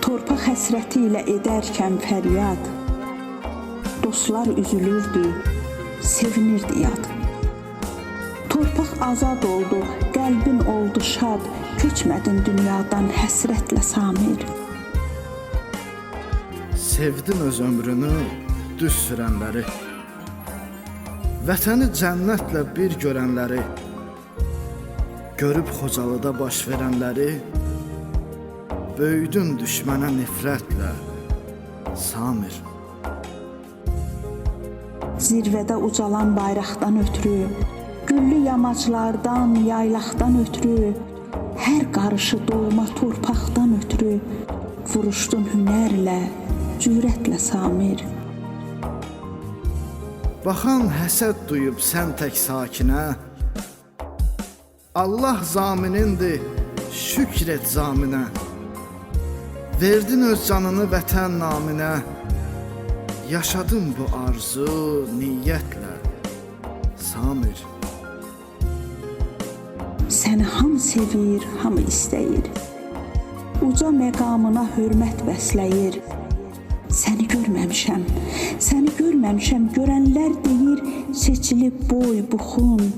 Torpaq həsrəti ilə edərkən fəryad, dostlar üzülürdü, sevinirdi yad. Torpaq azad oldu, qəlbin oldu şad, köçmədin dünyadan həsrətlə Samir. Sevdim öz ömrünü düz sürənləri, vətəni cənnətlə bir görənləri, görüb Xocalıda baş verənləri, böyüdün düşmənə nifrətlə Samir. Zirvədə ucalan bayraqdan ötürü, güllü yamaclardan, yaylaqdan ötürü, hər qarışı doğma torpaqdan ötürü, vuruşdun hünərlə, cürətlə Samir. Baxan həsəd duyub sən tək sakinə, Allah zaminindir, şükr et zaminə. Verdin öz canını vətən naminə, yaşadın bu arzu niyyətlə Samir. Səni hamı sevir, hamı istəyir, uca məqamına hörmət bəsləyir. Səni görməmişəm, görənlər deyir, seçilib boy, buxun,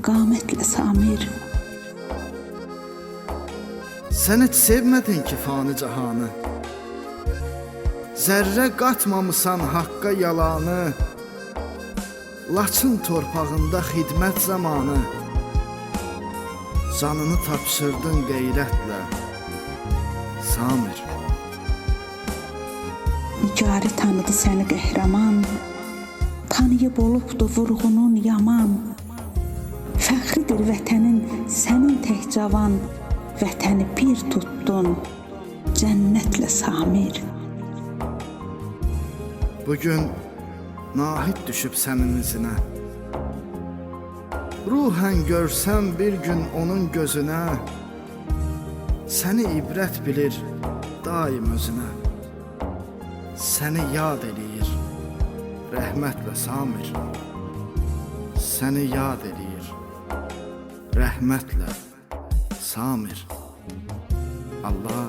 qamətlə Samir. Sən heç sevmədin ki fani cahanı, zərrə qatmamısan haqqa yalanı, Laçın torpağında xidmət zamanı, canını tapşırdın qeyrətlə Samir. Nigarı tanıdı səni qəhrəman, tanıyıb olubdu vurğunun yaman. Fəxridir vətənin sənin tək cavan, vətəni bir tutdun cənnətlə Samir. Bugün nahid düşüb sənin izinə, ruhən görsəm bir gün onun gözünə, səni ibrət bilir daim özünə, səni yad eləyir rəhmətlə Samir. Səni yad eləyir rəhmətlə Samir. Allah